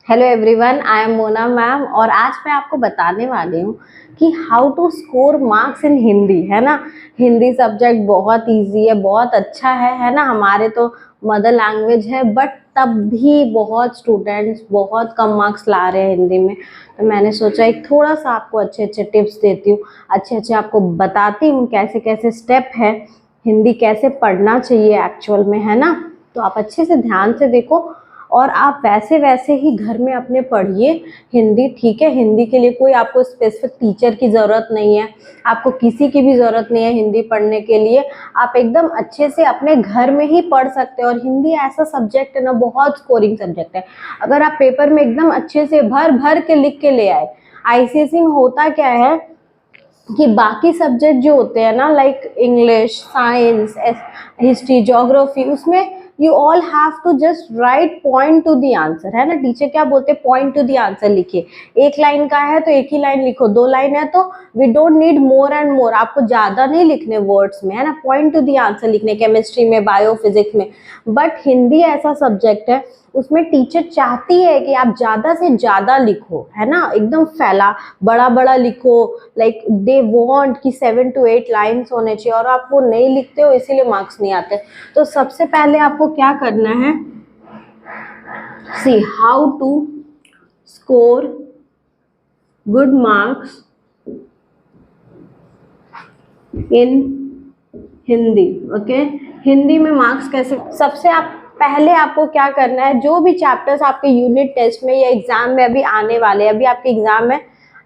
Hello everyone, I am Mona ma'am और आज मैं आपको बताने वाली हूँ कि how to score marks in Hindi. है ना। हिंदी सब्जेक्ट बहुत इजी है, बहुत अच्छा है ना। हमारे तो मदर लैंग्वेज है, बट तब भी बहुत स्टूडेंट्स बहुत कम मार्क्स ला रहे हैं हिंदी में। तो मैंने सोचा एक थोड़ा सा आपको अच्छे अच्छे टिप्स देती हूँ, अच्छे अच्छे आपको बताती हूँ कैसे कैसे स्टेप है, हिंदी कैसे पढ़ना चाहिए एक्चुअल में, है ना। तो आप अच्छे से ध्यान से देखो और आप वैसे वैसे ही घर में अपने पढ़िए हिंदी। ठीक है, हिंदी के लिए कोई आपको स्पेसिफिक टीचर की ज़रूरत नहीं है, आपको किसी की भी ज़रूरत नहीं है हिंदी पढ़ने के लिए। आप एकदम अच्छे से अपने घर में ही पढ़ सकते हो। और हिंदी ऐसा सब्जेक्ट है ना, बहुत स्कोरिंग सब्जेक्ट है। अगर आप पेपर में एकदम अच्छे से भर भर के लिख के ले आए। आईसीएसई में होता क्या है कि बाकी सब्जेक्ट जो होते हैं ना, like English, science, history, geography, उसमें you all have to just write point to the answer. है ना, टीचर क्या बोलते हैं, पॉइंट टू द आंसर लिखिए। एक लाइन का है तो एक ही लाइन लिखो, दो लाइन है तो we don't need more and more, आपको ज्यादा नहीं लिखने वर्ड्स में, है ना। पॉइंट टू द आंसर लिखने केमिस्ट्री में, बायो, फिजिक्स में। बट हिंदी ऐसा सब्जेक्ट है, उसमें टीचर चाहती है कि आप ज्यादा से ज्यादा लिखो, है ना, एकदम फैला बड़ा बड़ा लिखो। लाइक दे वांट कि 7 to 8 लाइन्स होने चाहिए, और आप वो नहीं लिखते हो इसीलिए मार्क्स नहीं आते। तो सबसे पहले आपको क्या करना है, see how to score good marks in Hindi. Okay, Hindi में मार्क्स कैसे, सबसे आप पहले आपको क्या करना है, जो भी चैप्टर्स आपके यूनिट टेस्ट में या एग्जाम में अभी आने वाले हैं, अभी आपके एग्जाम में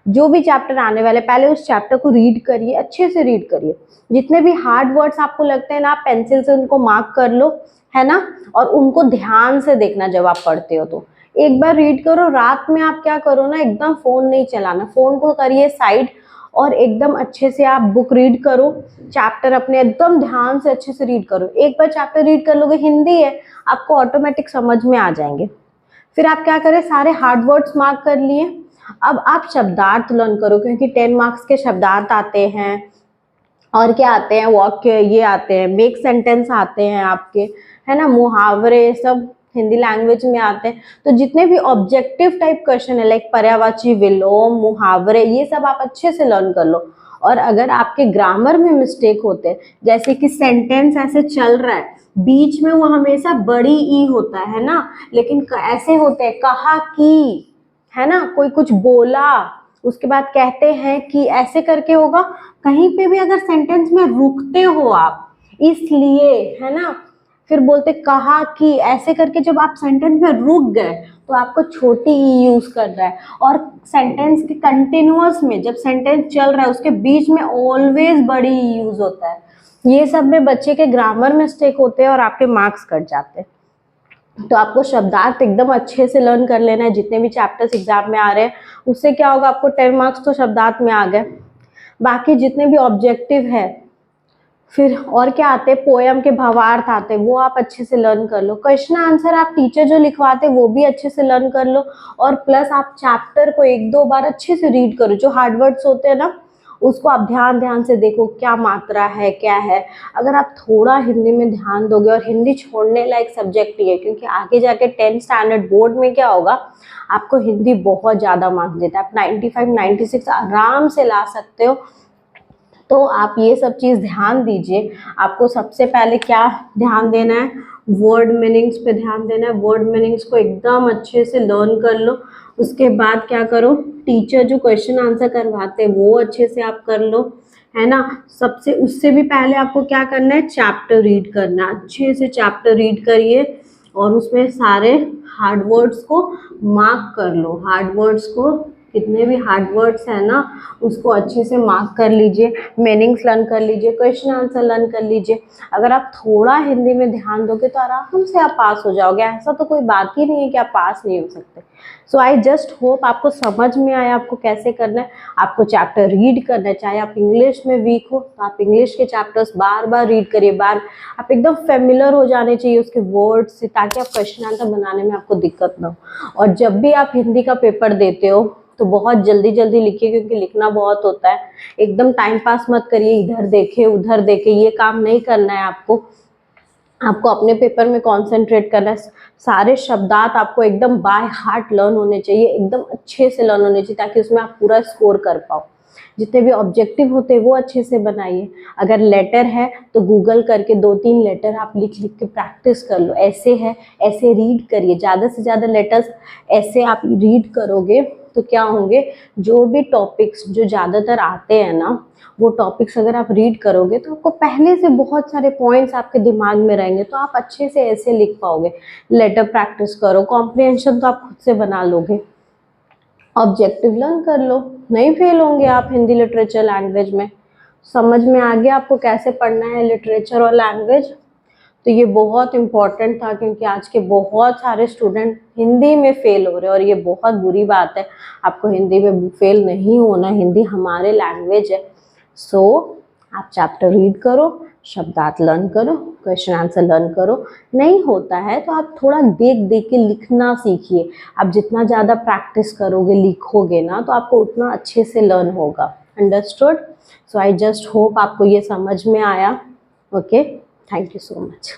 जो भी चैप्टर आने वाले, पहले उस चैप्टर को रीड करिए, अच्छे से रीड करिए। जितने भी हार्ड वर्ड्स आपको लगते हैं ना, आप पेंसिल से उनको मार्क कर लो, है ना। और उनको ध्यान से देखना जब आप पढ़ते हो तो एक बार रीड करो। रात में आप क्या करो ना, एकदम फोन नहीं चलाना, फोन को करिए साइड और एकदम अच्छे से आप बुक रीड करो। चैप्टर अपने एकदम ध्यान से अच्छे से रीड करो। एक बार चैप्टर रीड कर लोगे, हिंदी है, आपको ऑटोमेटिक समझ में आ जाएंगे। फिर आप क्या करें, सारे हार्ड वर्ड्स मार्क कर लिए। अब आप शब्दार्थ लर्न करो, क्योंकि 10 मार्क्स के शब्दार्थ आते हैं। और क्या आते हैं, वाक्य ये आते हैं, मेक सेंटेंस आते हैं आपके, है ना, मुहावरे, सब हिंदी लैंग्वेज में आते हैं। तो जितने भी ऑब्जेक्टिव टाइप क्वेश्चन है, लाइक पर्यायवाची, विलोम, मुहावरे, ये सब आप अच्छे से लर्न कर लो। और अगर आपके ग्रामर में मिस्टेक होते हैं, जैसे कि सेंटेंस ऐसे चल रहा है, बीच में वो हमेशा बड़ी ई होता है ना, लेकिन ऐसे होते हैं कहा कि, है ना, कोई कुछ बोला उसके बाद कहते हैं कि, ऐसे करके होगा। कहीं पे भी अगर सेंटेंस में रुकते हो आप, इसलिए, है ना, फिर बोलते कहा कि, ऐसे करके जब आप सेंटेंस में रुक गए तो आपको छोटी ई यूज कर रहा है। और सेंटेंस के कंटिन्यूअस में जब सेंटेंस चल रहा है, उसके बीच में ऑलवेज बड़ी ई यूज होता है। ये सब में बच्चे के ग्रामर मिस्टेक होते हैं और आपके मार्क्स कट जाते हैं। तो आपको शब्दार्थ एकदम अच्छे से लर्न कर लेना है। जितने भी चैप्टर्स एग्जाम में आ रहे हैं, उससे क्या होगा, आपको 10 मार्क्स तो शब्दार्थ में आ गए। बाकी जितने भी ऑब्जेक्टिव है, फिर और क्या आते हैं, पोयम के भावार्थ आते हैं, वो आप अच्छे से लर्न कर लो। क्वेश्चन आंसर आप टीचर जो लिखवाते वो भी अच्छे से लर्न कर लो। और प्लस आप चैप्टर को 1-2 बार अच्छे से रीड करो। जो हार्ड वर्ड्स होते हैं ना, उसको आप ध्यान ध्यान से देखो, क्या मात्रा है, क्या है। अगर आप थोड़ा हिंदी में ध्यान दोगे, और हिंदी छोड़ने लायक सब्जेक्ट ही है, क्योंकि आगे जाके 10th स्टैंडर्ड बोर्ड में क्या होगा, आपको हिंदी बहुत ज़्यादा मार्क्स देता है। आप 95-96 आराम से ला सकते हो। तो आप ये सब चीज़ ध्यान दीजिए। आपको सबसे पहले क्या ध्यान देना है, वर्ड मीनिंग्स पे ध्यान देना है। वर्ड मीनिंग्स को एकदम अच्छे से लर्न कर लो। उसके बाद क्या करो, टीचर जो क्वेश्चन आंसर करवाते हैं वो अच्छे से आप कर लो, है ना। सबसे उससे भी पहले आपको क्या करना है, चैप्टर रीड करना है। अच्छे से चैप्टर रीड करिए और उसमें सारे हार्ड वर्ड्स को मार्क कर लो। हार्ड वर्ड्स को, कितने भी हार्ड वर्ड्स है ना, उसको अच्छे से मार्क कर लीजिए। मीनिंग्स लर्न कर लीजिए, क्वेश्चन आंसर लर्न कर लीजिए। अगर आप थोड़ा हिंदी में ध्यान दोगे तो आराम से आप पास हो जाओगे। ऐसा तो कोई बात ही नहीं है कि आप पास नहीं हो सकते। सो आई जस्ट होप आपको समझ में आया आपको कैसे करना है। आपको चैप्टर रीड करना है, चाहे आप इंग्लिश में वीक हो तो आप इंग्लिश के चैप्टर्स बार बार रीड करिए। आप एकदम फेमिलियर हो जाने चाहिए उसके वर्ड्स से, ताकि आप क्वेश्चन आंसर बनाने में आपको दिक्कत ना हो। और जब भी आप हिंदी का पेपर देते हो तो बहुत जल्दी जल्दी लिखिए, क्योंकि लिखना बहुत होता है। एकदम टाइम पास मत करिए, इधर देखे उधर देखे, ये काम नहीं करना है आपको। आपको अपने पेपर में कंसंट्रेट करना है। सारे शब्दात आपको एकदम बाय हार्ट लर्न होने चाहिए, एकदम अच्छे से लर्न होने चाहिए, ताकि उसमें आप पूरा स्कोर कर पाओ। जितने भी ऑब्जेक्टिव होते हैं वो अच्छे से बनाइए। अगर लेटर है तो गूगल करके 2-3 लेटर आप लिख लिख के प्रैक्टिस कर लो। ऐसे है, ऐसे रीड करिए, ज़्यादा से ज़्यादा लेटर्स ऐसे आप रीड करोगे तो क्या होंगे, जो भी टॉपिक्स जो ज़्यादातर आते हैं ना, वो टॉपिक्स अगर आप रीड करोगे तो आपको पहले से बहुत सारे पॉइंट्स आपके दिमाग में रहेंगे, तो आप अच्छे से ऐसे लिख पाओगे। लेटर प्रैक्टिस करो, कॉम्प्रिहेंशन तो आप खुद से बना लोगे, ऑब्जेक्टिव लर्न कर लो, नहीं फेल होंगे आप हिंदी लिटरेचर लैंग्वेज में। समझ में आ गया आपको कैसे पढ़ना है लिटरेचर और लैंग्वेज। तो ये बहुत इम्पॉर्टेंट था, क्योंकि आज के बहुत सारे स्टूडेंट हिंदी में फेल हो रहे हैं और ये बहुत बुरी बात है। आपको हिंदी में फेल नहीं होना, हिंदी हमारे लैंग्वेज है। सो आप चैप्टर रीड करो, शब्दार्थ लर्न करो, क्वेश्चन आंसर लर्न करो। नहीं होता है तो आप थोड़ा देख देख के लिखना सीखिए। आप जितना ज़्यादा प्रैक्टिस करोगे, लिखोगे ना, तो आपको उतना अच्छे से लर्न होगा। Understood? So I just hope आपको ये समझ में आया। Okay, thank you so much.